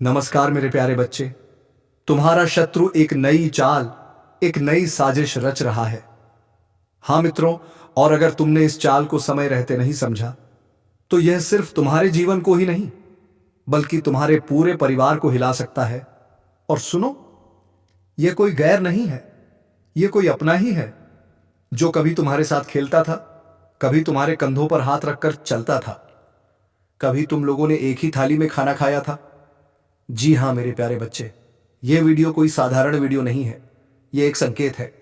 नमस्कार मेरे प्यारे बच्चे। तुम्हारा शत्रु एक नई चाल, एक नई साजिश रच रहा है। हाँ मित्रों, और अगर तुमने इस चाल को समय रहते नहीं समझा तो यह सिर्फ तुम्हारे जीवन को ही नहीं बल्कि तुम्हारे पूरे परिवार को हिला सकता है। और सुनो, यह कोई गैर नहीं है, यह कोई अपना ही है जो कभी तुम्हारे साथ खेलता था, कभी तुम्हारे कंधों पर हाथ रखकर चलता था, कभी तुम लोगों ने एक ही थाली में खाना खाया था। जी हाँ मेरे प्यारे बच्चे, यह वीडियो कोई साधारण वीडियो नहीं है। यह एक संकेत है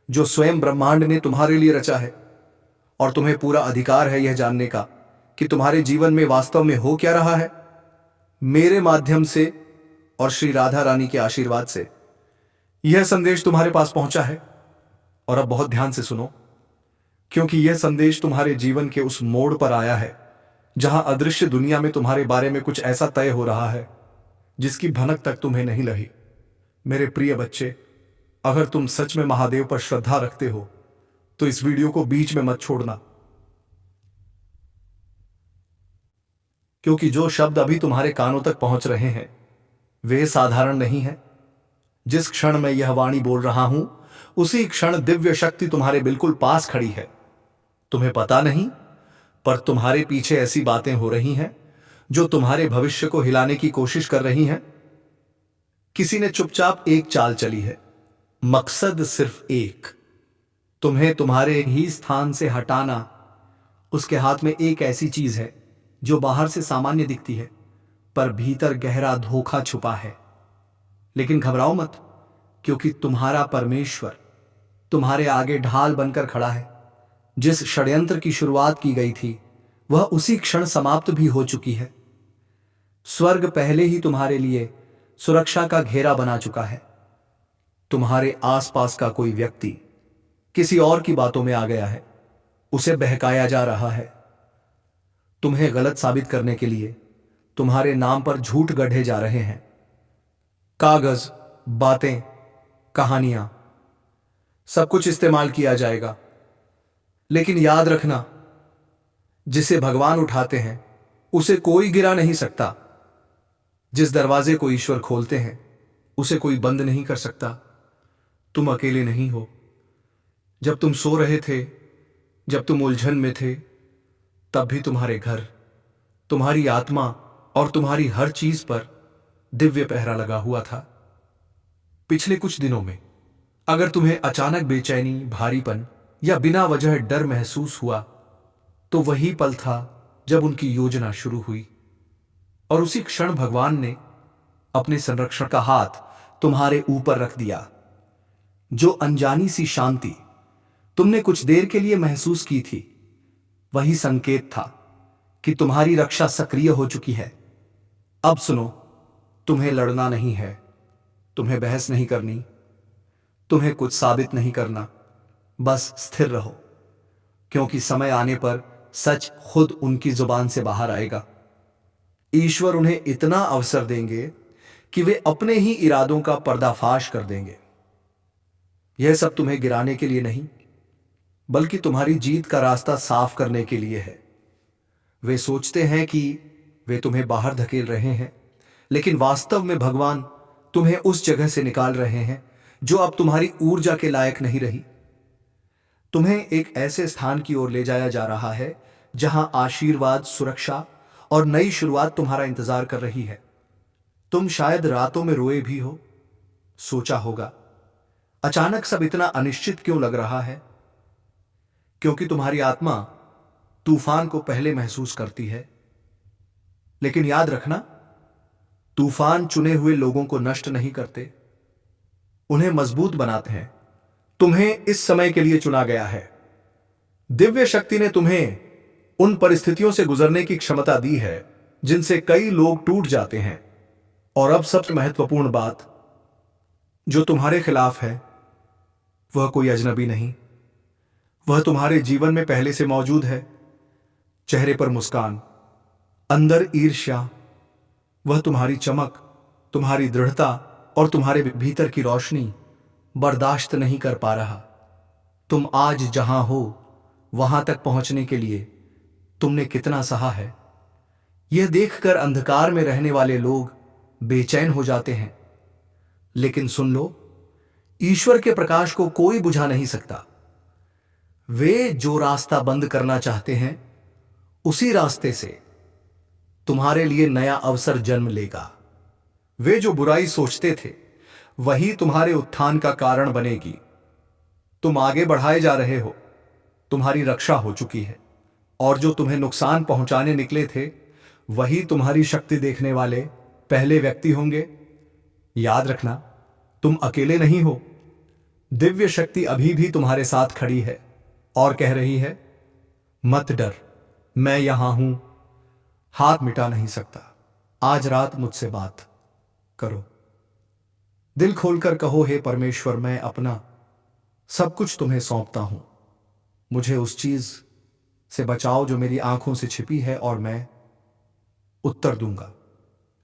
जो स्वयं ब्रह्मांड ने तुम्हारे लिए रचा है, और तुम्हें पूरा अधिकार है यह जानने का कि तुम्हारे जीवन में वास्तव में हो क्या रहा है। मेरे माध्यम से और श्री राधा रानी के आशीर्वाद से यह संदेश तुम्हारे पास पहुंचा है। और अब बहुत ध्यान से सुनो, क्योंकि यह संदेश तुम्हारे जीवन के उस मोड़ पर आया है जहां अदृश्य दुनिया में तुम्हारे बारे में कुछ ऐसा तय हो रहा है जिसकी भनक तक तुम्हें नहीं लगी। मेरे प्रिय बच्चे, अगर तुम सच में महादेव पर श्रद्धा रखते हो तो इस वीडियो को बीच में मत छोड़ना, क्योंकि जो शब्द अभी तुम्हारे कानों तक पहुंच रहे हैं वे साधारण नहीं है। जिस क्षण मैं यह वाणी बोल रहा हूं उसी क्षण दिव्य शक्ति तुम्हारे बिल्कुल पास खड़ी है। तुम्हें पता नहीं, पर तुम्हारे पीछे ऐसी बातें हो रही हैं जो तुम्हारे भविष्य को हिलाने की कोशिश कर रही हैं। किसी ने चुपचाप एक चाल चली है, मकसद सिर्फ एक, तुम्हें तुम्हारे ही स्थान से हटाना। उसके हाथ में एक ऐसी चीज है जो बाहर से सामान्य दिखती है पर भीतर गहरा धोखा छुपा है। लेकिन घबराओ मत, क्योंकि तुम्हारा परमेश्वर तुम्हारे आगे ढाल बनकर खड़ा है। जिस षड्यंत्र की शुरुआत की गई थी वह उसी क्षण समाप्त भी हो चुकी है। स्वर्ग पहले ही तुम्हारे लिए सुरक्षा का घेरा बना चुका है। तुम्हारे आसपास का कोई व्यक्ति किसी और की बातों में आ गया है, उसे बहकाया जा रहा है। तुम्हें गलत साबित करने के लिए तुम्हारे नाम पर झूठ गढ़े जा रहे हैं। कागज, बातें, कहानियां, सब कुछ इस्तेमाल किया जाएगा। लेकिन याद रखना, जिसे भगवान उठाते हैं उसे कोई गिरा नहीं सकता। जिस दरवाजे को ईश्वर खोलते हैं उसे कोई बंद नहीं कर सकता। तुम अकेले नहीं हो। जब तुम सो रहे थे, जब तुम उलझन में थे, तब भी तुम्हारे घर, तुम्हारी आत्मा और तुम्हारी हर चीज पर दिव्य पहरा लगा हुआ था। पिछले कुछ दिनों में अगर तुम्हें अचानक बेचैनी, भारीपन या बिना वजह डर महसूस हुआ तो वही पल था जब उनकी योजना शुरू हुई। और उसी क्षण भगवान ने अपने संरक्षण का हाथ तुम्हारे ऊपर रख दिया। जो अनजानी सी शांति तुमने कुछ देर के लिए महसूस की थी, वही संकेत था कि तुम्हारी रक्षा सक्रिय हो चुकी है। अब सुनो, तुम्हें लड़ना नहीं है, तुम्हें बहस नहीं करनी, तुम्हें कुछ साबित नहीं करना। बस स्थिर रहो, क्योंकि समय आने पर सच खुद उनकी जुबान से बाहर आएगा। ईश्वर उन्हें इतना अवसर देंगे कि वे अपने ही इरादों का पर्दाफाश कर देंगे। यह सब तुम्हें गिराने के लिए नहीं, बल्कि तुम्हारी जीत का रास्ता साफ करने के लिए है। वे सोचते हैं कि वे तुम्हें बाहर धकेल रहे हैं, लेकिन वास्तव में भगवान तुम्हें उस जगह से निकाल रहे हैं जो अब तुम्हारी ऊर्जा के लायक नहीं रही। तुम्हें एक ऐसे स्थान की ओर ले जाया जा रहा है जहां आशीर्वाद, सुरक्षा और नई शुरुआत तुम्हारा इंतजार कर रही है। तुम शायद रातों में रोए भी हो, सोचा होगा अचानक सब इतना अनिश्चित क्यों लग रहा है। क्योंकि तुम्हारी आत्मा तूफान को पहले महसूस करती है। लेकिन याद रखना, तूफान चुने हुए लोगों को नष्ट नहीं करते, उन्हें मजबूत बनाते हैं। तुम्हें इस समय के लिए चुना गया है। दिव्य शक्ति ने तुम्हें उन परिस्थितियों से गुजरने की क्षमता दी है जिनसे कई लोग टूट जाते हैं। और अब सबसे महत्वपूर्ण बात जो तुम्हारे खिलाफ है वह कोई अजनबी नहीं, वह तुम्हारे जीवन में पहले से मौजूद है। चेहरे पर मुस्कान, अंदर ईर्ष्या, वह तुम्हारी चमक, तुम्हारी दृढ़ता और तुम्हारे भीतर की रोशनी बर्दाश्त नहीं कर पा रहा। तुम आज जहां हो वहां तक पहुंचने के लिए तुमने कितना सहा है। यह देखकर अंधकार में रहने वाले लोग बेचैन हो जाते हैं। लेकिन सुन लो, ईश्वर के प्रकाश को कोई बुझा नहीं सकता। वे जो रास्ता बंद करना चाहते हैं, उसी रास्ते से तुम्हारे लिए नया अवसर जन्म लेगा। वे जो बुराई सोचते थे, वही तुम्हारे उत्थान का कारण बनेगी। तुम आगे बढ़ाए जा रहे हो, तुम्हारी रक्षा हो चुकी है, और जो तुम्हें नुकसान पहुंचाने निकले थे, वही तुम्हारी शक्ति देखने वाले पहले व्यक्ति होंगे। याद रखना, तुम अकेले नहीं हो। दिव्य शक्ति अभी भी तुम्हारे साथ खड़ी है और कह रही है, मत डर, मैं यहां हूं। हाथ मिटा नहीं सकता। आज रात मुझसे बात करो। दिल खोलकर कहो, हे परमेश्वर, मैं अपना सब कुछ तुम्हें सौंपता हूं। मुझे उस चीज से बचाओ जो मेरी आंखों से छिपी है, और मैं उत्तर दूंगा।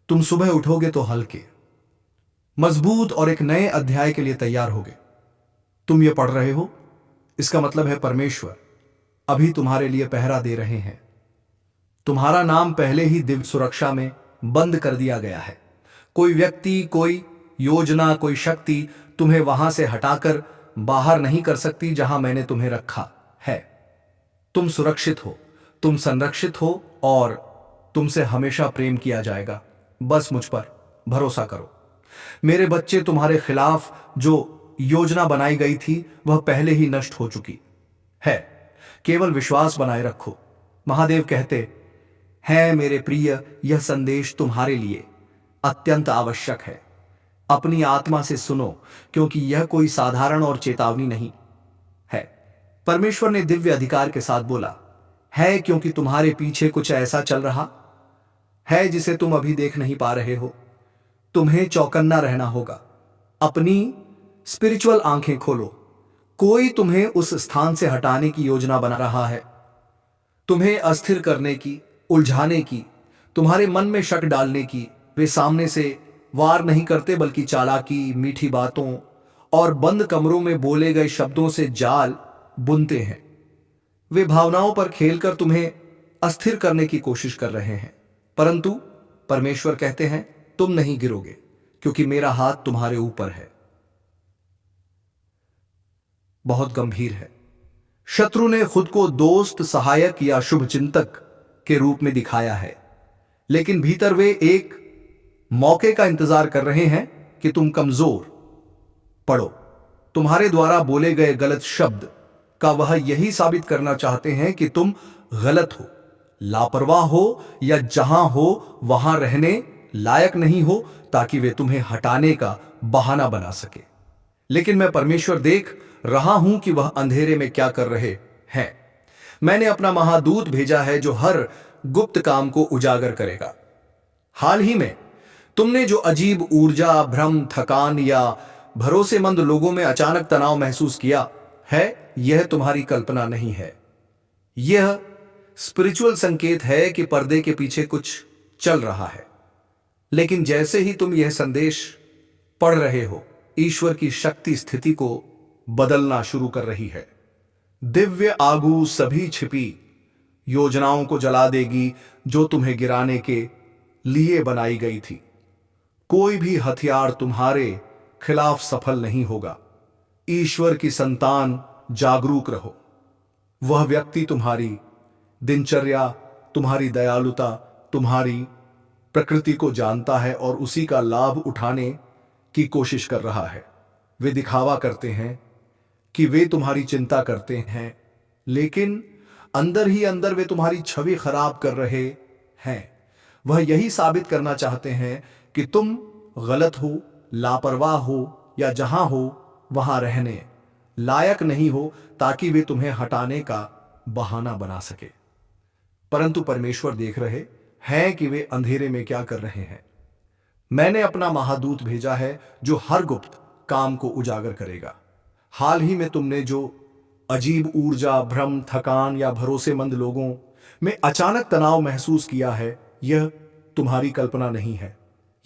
तुम सुबह उठोगे तो हल्के, मजबूत और एक नए अध्याय के लिए तैयार होगे। तुम ये पढ़ रहे हो, इसका मतलब है परमेश्वर अभी तुम्हारे लिए पहरा दे रहे हैं। तुम्हारा नाम पहले ही दिव्य सुरक्षा में बंद कर दिया गया है। कोई व्यक्ति, कोई योजना, कोई शक्ति तुम्हें वहां से हटाकर बाहर नहीं कर सकती जहां मैंने तुम्हें रखा है। तुम सुरक्षित हो, तुम संरक्षित हो, और तुमसे हमेशा प्रेम किया जाएगा। बस मुझ पर भरोसा करो। मेरे बच्चे, तुम्हारे खिलाफ जो योजना बनाई गई थी, वह पहले ही नष्ट हो चुकी है। केवल विश्वास बनाए रखो। महादेव कहते हैं, मेरे प्रिय, यह संदेश तुम्हारे लिए अत्यंत आवश्यक है। अपनी आत्मा से सुनो, क्योंकि यह कोई साधारण और चेतावनी नहीं है। परमेश्वर ने दिव्य अधिकार के साथ बोला है, क्योंकि तुम्हारे पीछे कुछ ऐसा चल रहा है जिसे तुम अभी देख नहीं पा रहे हो। तुम्हें चौकन्ना रहना होगा। अपनी स्पिरिचुअल आंखें खोलो। कोई तुम्हें उस स्थान से हटाने की योजना बना रहा है, तुम्हें अस्थिर करने की, उलझाने की, तुम्हारे मन में शक डालने की। वे सामने से वार नहीं करते, बल्कि चालाकी, मीठी बातों और बंद कमरों में बोले गए शब्दों से जाल बुनते हैं। वे भावनाओं पर खेलकर तुम्हें अस्थिर करने की कोशिश कर रहे हैं, परंतु परमेश्वर कहते हैं, तुम नहीं गिरोगे, क्योंकि मेरा हाथ तुम्हारे ऊपर है। बहुत गंभीर है। शत्रु ने खुद को दोस्त, सहायक या शुभ चिंतक के रूप में दिखाया है, लेकिन भीतर वे एक मौके का इंतजार कर रहे हैं कि तुम कमजोर पड़ो। तुम्हारे द्वारा बोले गए गलत शब्द का वह यही साबित करना चाहते हैं कि तुम गलत हो, लापरवाह हो, या जहां हो वहां रहने लायक नहीं हो, ताकि वे तुम्हें हटाने का बहाना बना सके। लेकिन मैं परमेश्वर देख रहा हूं कि वह अंधेरे में क्या कर रहे हैं। मैंने अपना महादूत भेजा है जो हर गुप्त काम को उजागर करेगा। हाल ही में तुमने जो अजीब ऊर्जा, भ्रम, थकान या भरोसेमंद लोगों में अचानक तनाव महसूस किया है, यह तुम्हारी कल्पना नहीं है। यह स्पिरिचुअल संकेत है कि पर्दे के पीछे कुछ चल रहा है। लेकिन जैसे ही तुम यह संदेश पढ़ रहे हो, ईश्वर की शक्ति स्थिति को बदलना शुरू कर रही है। दिव्य आगू सभी छिपी योजनाओं को जला देगी जो तुम्हें गिराने के लिए बनाई गई थी। कोई भी हथियार तुम्हारे खिलाफ सफल नहीं होगा। ईश्वर की संतान, जागरूक रहो। वह व्यक्ति तुम्हारी दिनचर्या, तुम्हारी दयालुता, तुम्हारी प्रकृति को जानता है और उसी का लाभ उठाने की कोशिश कर रहा है। वे दिखावा करते हैं कि वे तुम्हारी चिंता करते हैं, लेकिन अंदर ही अंदर वे तुम्हारी छवि खराब कर रहे हैं। वह यही साबित करना चाहते हैं कि तुम गलत हो, लापरवाह हो, या जहां हो वहां रहने लायक नहीं हो, ताकि वे तुम्हें हटाने का बहाना बना सके। परंतु परमेश्वर देख रहे हैं कि वे अंधेरे में क्या कर रहे हैं। मैंने अपना महादूत भेजा है जो हर गुप्त काम को उजागर करेगा। हाल ही में तुमने जो अजीब ऊर्जा, भ्रम, थकान या भरोसेमंद लोगों में अचानक तनाव महसूस किया है, यह तुम्हारी कल्पना नहीं है।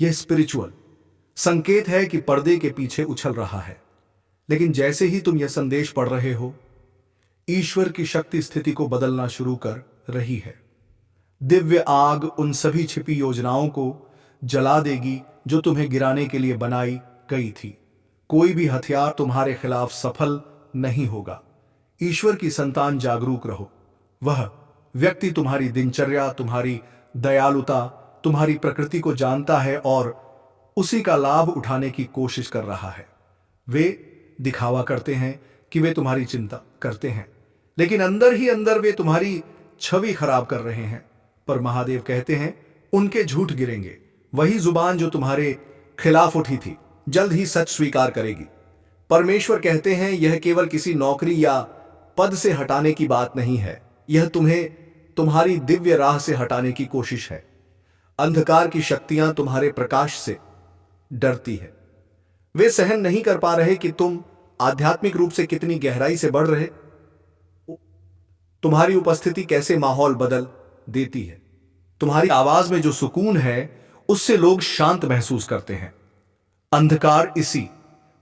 यह स्पिरिचुअल संकेत है कि पर्दे के पीछे उछल रहा है। लेकिन जैसे ही तुम यह संदेश पढ़ रहे हो, ईश्वर की शक्ति स्थिति को बदलना शुरू कर रही है। दिव्य आग उन सभी छिपी योजनाओं को जला देगी जो तुम्हें गिराने के लिए बनाई गई थी। कोई भी हथियार तुम्हारे खिलाफ सफल नहीं होगा। ईश्वर की संतान जागरूक रहो। वह व्यक्ति तुम्हारी दिनचर्या, तुम्हारी दयालुता, तुम्हारी प्रकृति को जानता है और उसी का लाभ उठाने की कोशिश कर रहा है। वे दिखावा करते हैं कि वे तुम्हारी चिंता करते हैं, लेकिन अंदर ही अंदर वे तुम्हारी छवि खराब कर रहे हैं। पर महादेव कहते हैं उनके झूठ गिरेंगे। वही जुबान जो तुम्हारे खिलाफ उठी थी जल्द ही सच स्वीकार करेगी। परमेश्वर कहते हैं यह केवल किसी नौकरी या पद से हटाने की बात नहीं है, यह तुम्हें तुम्हारी दिव्य राह से हटाने की कोशिश है। अंधकार की शक्तियां तुम्हारे प्रकाश से डरती है। वे सहन नहीं कर पा रहे कि तुम आध्यात्मिक रूप से कितनी गहराई से बढ़ रहे। तुम्हारी उपस्थिति कैसे माहौल बदल देती है। तुम्हारी आवाज में जो सुकून है उससे लोग शांत महसूस करते हैं। अंधकार इसी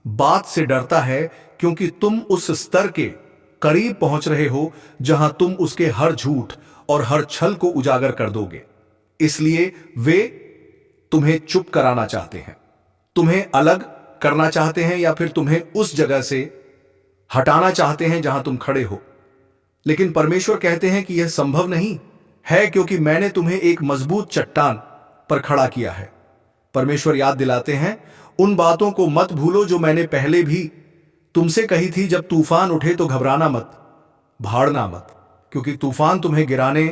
बात से डरता है क्योंकि तुम उस स्तर के करीब पहुंच रहे हो जहां तुम उसके हर झूठ और हर छल को उजागर कर दोगे। इसलिए वे तुम्हें चुप कराना चाहते हैं, तुम्हें अलग करना चाहते हैं या फिर तुम्हें उस जगह से हटाना चाहते हैं जहां तुम खड़े हो। लेकिन परमेश्वर कहते हैं कि यह संभव नहीं है क्योंकि मैंने तुम्हें एक मजबूत चट्टान पर खड़ा किया है। परमेश्वर याद दिलाते हैं उन बातों को मत भूलो जो मैंने पहले भी तुमसे कही थी। जब तूफान उठे तो घबराना मत, भाड़ना मत, क्योंकि तूफान तुम्हें गिराने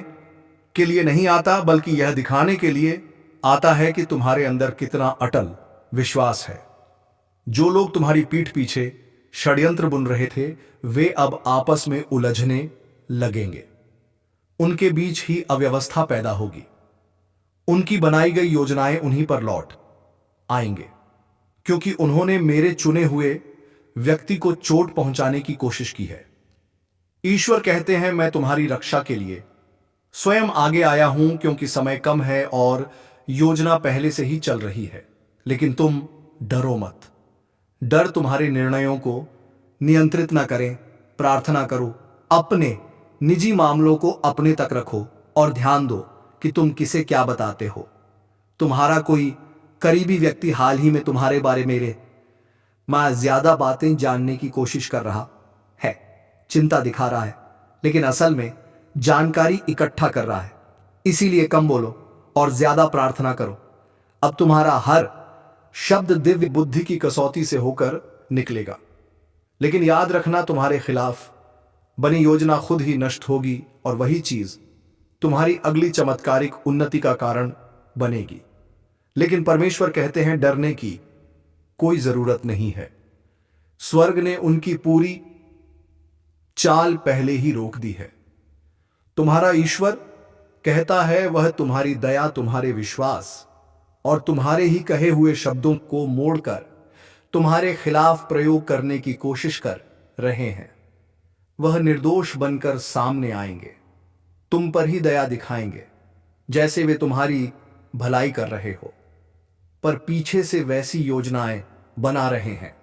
के लिए नहीं आता बल्कि यह दिखाने के लिए आता है कि तुम्हारे अंदर कितना अटल विश्वास है। जो लोग तुम्हारी पीठ पीछे षड्यंत्र बुन रहे थे वे अब आपस में उलझने लगेंगे। उनके बीच ही अव्यवस्था पैदा होगी। उनकी बनाई गई योजनाएं उन्हीं पर लौट आएंगे क्योंकि उन्होंने मेरे चुने हुए व्यक्ति को चोट पहुंचाने की कोशिश की है। ईश्वर कहते हैं मैं तुम्हारी रक्षा के लिए स्वयं आगे आया हूं क्योंकि समय कम है और योजना पहले से ही चल रही है। लेकिन तुम डरो मत। डर तुम्हारे निर्णयों को नियंत्रित ना करें। प्रार्थना करो, अपने निजी मामलों को अपने तक रखो और ध्यान दो कि तुम किसे क्या बताते हो। तुम्हारा कोई करीबी व्यक्ति हाल ही में तुम्हारे बारे में ज्यादा बातें जानने की कोशिश कर रहा है, चिंता दिखा रहा है, लेकिन असल में जानकारी इकट्ठा कर रहा है। इसीलिए कम बोलो और ज्यादा प्रार्थना करो। अब तुम्हारा हर शब्द दिव्य बुद्धि की कसौटी से होकर निकलेगा। लेकिन याद रखना तुम्हारे खिलाफ बनी योजना खुद ही नष्ट होगी और वही चीज तुम्हारी अगली चमत्कारिक उन्नति का कारण बनेगी। लेकिन परमेश्वर कहते हैं डरने की कोई जरूरत नहीं है। स्वर्ग ने उनकी पूरी चाल पहले ही रोक दी है। तुम्हारा ईश्वर कहता है वह तुम्हारी दया, तुम्हारे विश्वास और तुम्हारे ही कहे हुए शब्दों को मोड़कर तुम्हारे खिलाफ प्रयोग करने की कोशिश कर रहे हैं। वह निर्दोष बनकर सामने आएंगे, तुम पर ही दया दिखाएंगे जैसे वे तुम्हारी भलाई कर रहे हो, पर पीछे से वैसी योजनाएं बना रहे हैं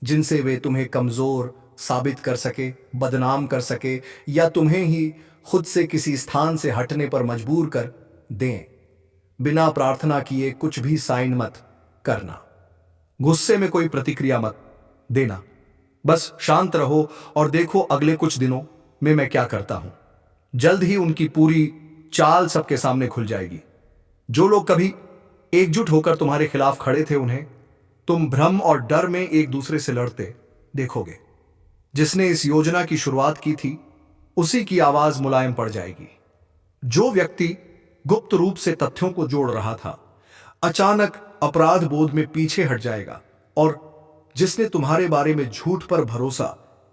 जिनसे वे तुम्हें कमजोर साबित कर सके, बदनाम कर सके या तुम्हें ही खुद से किसी स्थान से हटने पर मजबूर कर दें। बिना प्रार्थना किए कुछ भी साइन मत करना। गुस्से में कोई प्रतिक्रिया मत देना। बस शांत रहो और देखो अगले कुछ दिनों में मैं क्या करता हूं। जल्द ही उनकी पूरी चाल सबके सामने खुल जाएगी। जो लोग कभी एकजुट होकर तुम्हारे खिलाफ खड़े थे उन्हें तुम भ्रम और डर में एक दूसरे से लड़ते देखोगे। जिसने इस योजना की शुरुआत की थी उसी की आवाज मुलायम पड़ जाएगी। जो व्यक्ति गुप्त रूप से तथ्यों को जोड़ रहा था अचानक अपराध बोध में पीछे हट जाएगा और जिसने तुम्हारे बारे में झूठ पर भरोसा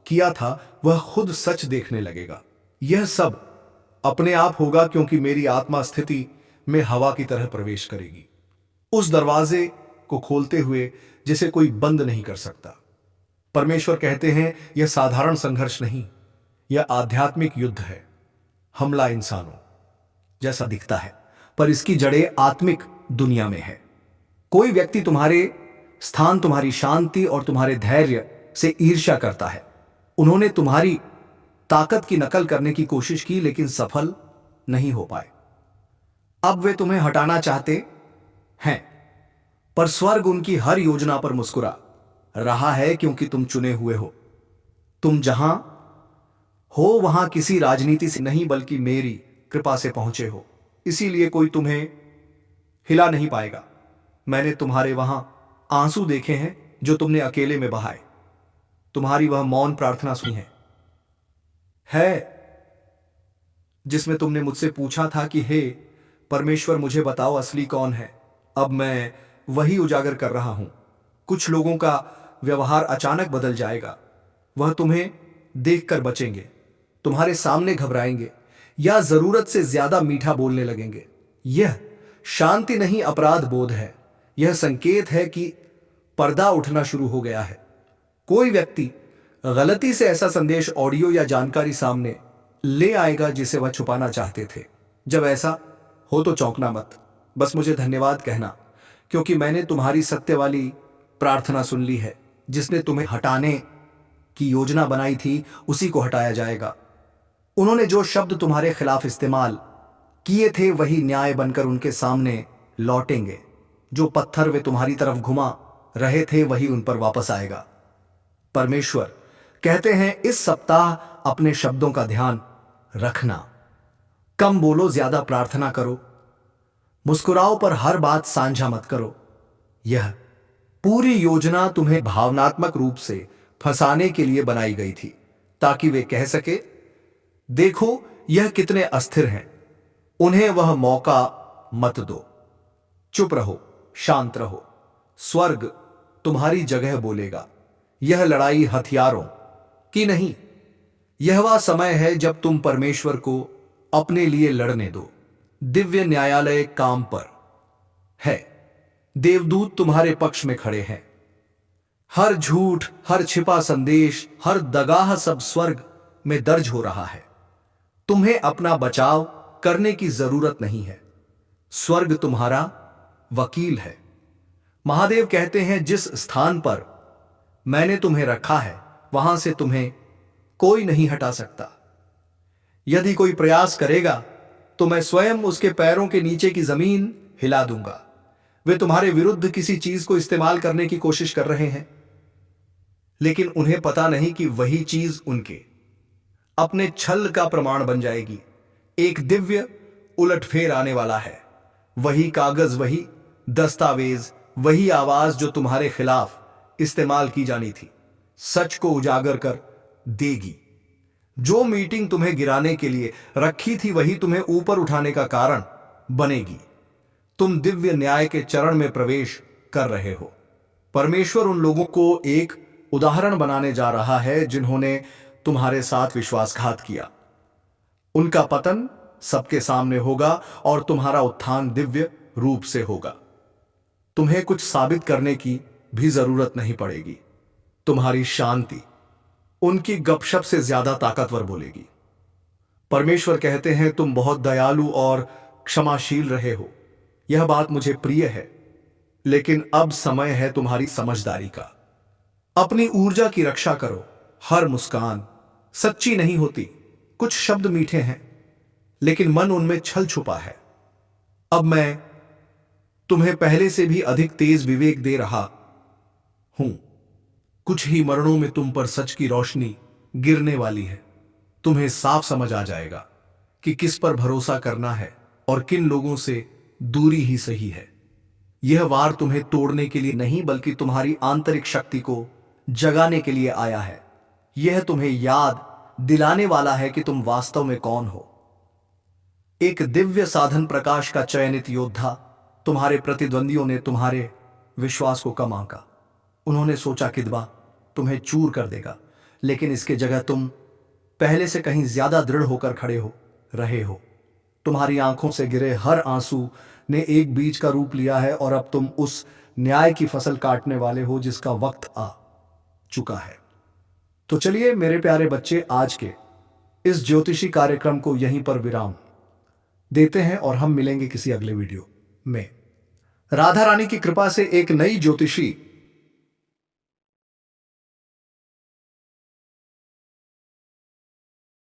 किया था वह खुद सच देखने लगेगा। यह सब अपने आप होगा क्योंकि मेरी आत्मा स्थिति में हवा की तरह प्रवेश करेगी, उस दरवाजे को खोलते हुए जिसे कोई बंद नहीं कर सकता। परमेश्वर कहते हैं यह साधारण संघर्ष नहीं, यह आध्यात्मिक युद्ध है। हमला इंसानों जैसा दिखता है पर इसकी जड़ें आत्मिक दुनिया में है। कोई व्यक्ति तुम्हारे स्थान, तुम्हारी शांति और तुम्हारे धैर्य से ईर्ष्या करता है। उन्होंने तुम्हारी ताकत की नकल करने की कोशिश की लेकिन सफल नहीं हो पाए। अब वे तुम्हें हटाना चाहते हैं पर स्वर्ग उनकी हर योजना पर मुस्कुरा रहा है, क्योंकि तुम चुने हुए हो। तुम जहां हो वहां किसी राजनीति से नहीं बल्कि मेरी कृपा से पहुंचे हो, इसीलिए कोई तुम्हें हिला नहीं पाएगा। मैंने तुम्हारे वहां आंसू देखे हैं जो तुमने अकेले में बहाए, तुम्हारी वह मौन प्रार्थना सुनी है जिसमें तुमने मुझसे पूछा था कि हे परमेश्वर, मुझे बताओ असली कौन है। अब मैं वही उजागर कर रहा हूं। कुछ लोगों का व्यवहार अचानक बदल जाएगा। वह तुम्हें देखकर बचेंगे, तुम्हारे सामने घबराएंगे या जरूरत से ज्यादा मीठा बोलने लगेंगे। यह शांति नहीं, अपराध बोध है। यह संकेत है कि पर्दा उठना शुरू हो गया है। कोई व्यक्ति गलती से ऐसा संदेश, ऑडियो या जानकारी सामने ले आएगा जिसे वह छुपाना चाहते थे। जब ऐसा हो तो चौंकना मत, बस मुझे धन्यवाद कहना, क्योंकि मैंने तुम्हारी सत्य वाली प्रार्थना सुन ली है। जिसने तुम्हें हटाने की योजना बनाई थी उसी को हटाया जाएगा। उन्होंने जो शब्द तुम्हारे खिलाफ इस्तेमाल किए थे वही न्याय बनकर उनके सामने लौटेंगे। जो पत्थर वे तुम्हारी तरफ घुमा रहे थे वही उन पर वापस आएगा। परमेश्वर कहते हैं, इस सप्ताह अपने शब्दों का ध्यान रखना। कम बोलो, ज्यादा प्रार्थना करो। मुस्कुराओ पर हर बात साझा मत करो। यह पूरी योजना तुम्हें भावनात्मक रूप से फंसाने के लिए बनाई गई थी, ताकि वे कह सके, देखो यह कितने अस्थिर हैं। उन्हें वह मौका मत दो। चुप रहो, शांत रहो। स्वर्ग तुम्हारी जगह बोलेगा। यह लड़ाई हथियारों की नहीं, यह वह समय है जब तुम परमेश्वर को अपने लिए लड़ने दो। दिव्य न्यायालय काम पर है। देवदूत तुम्हारे पक्ष में खड़े हैं। हर झूठ, हर छिपा संदेश, हर दगाह सब स्वर्ग में दर्ज हो रहा है। तुम्हें अपना बचाव करने की जरूरत नहीं है। स्वर्ग तुम्हारा वकील है। महादेव कहते हैं, जिस स्थान पर मैंने तुम्हें रखा है वहां से तुम्हें कोई नहीं हटा सकता। यदि कोई प्रयास करेगा तो मैं स्वयं उसके पैरों के नीचे की जमीन हिला दूंगा। वे तुम्हारे विरुद्ध किसी चीज को इस्तेमाल करने की कोशिश कर रहे हैं, लेकिन उन्हें पता नहीं कि वही चीज उनके अपने छल का प्रमाण बन जाएगी। एक दिव्य उलटफेर आने वाला है। वही कागज, वही दस्तावेज, वही आवाज जो तुम्हारे खिलाफ इस्तेमाल की जानी थी, सच को उजागर कर देगी। जो मीटिंग तुम्हें गिराने के लिए रखी थी वही तुम्हें ऊपर उठाने का कारण बनेगी। तुम दिव्य न्याय के चरण में प्रवेश कर रहे हो। परमेश्वर उन लोगों को एक उदाहरण बनाने जा रहा है जिन्होंने तुम्हारे साथ विश्वासघात किया। उनका पतन सबके सामने होगा और तुम्हारा उत्थान दिव्य रूप से होगा। तुम्हें कुछ साबित करने की भी जरूरत नहीं पड़ेगी। तुम्हारी शांति उनकी गपशप से ज्यादा ताकतवर बोलेगी। परमेश्वर कहते हैं, तुम बहुत दयालु और क्षमाशील रहे हो। यह बात मुझे प्रिय है, लेकिन अब समय है तुम्हारी समझदारी का। अपनी ऊर्जा की रक्षा करो। हर मुस्कान सच्ची नहीं होती। कुछ शब्द मीठे हैं, लेकिन मन उनमें छल छुपा है। अब मैं तुम्हें पहले से भी अधिक तेज विवेक दे रहा हूं। कुछ ही मरणों में तुम पर सच की रोशनी गिरने वाली है। तुम्हें साफ समझ आ जाएगा कि किस पर भरोसा करना है और किन लोगों से दूरी ही सही है। यह वार तुम्हें तोड़ने के लिए नहीं, बल्कि तुम्हारी आंतरिक शक्ति को जगाने के लिए आया है। यह तुम्हें याद दिलाने वाला है कि तुम वास्तव में कौन हो। एक दिव्य साधन प्रकाश का चयनित योद्धा। तुम्हारे प्रतिद्वंदियों ने तुम्हारे विश्वास को कम आंका। उन्होंने सोचा किदबा तुम्हें चूर कर देगा, लेकिन इसके जगह तुम पहले से कहीं ज्यादा दृढ़ होकर खड़े हो रहे हो। तुम्हारी आंखों से गिरे हर आंसू ने एक बीज का रूप लिया है और अब तुम उस न्याय की फसल काटने वाले हो जिसका वक्त आ चुका है। तो चलिए मेरे प्यारे बच्चे, आज के इस ज्योतिषी कार्यक्रम को यहीं पर विराम देते हैं और हम मिलेंगे किसी अगले वीडियो में। राधा रानी की कृपा से एक नई ज्योतिषी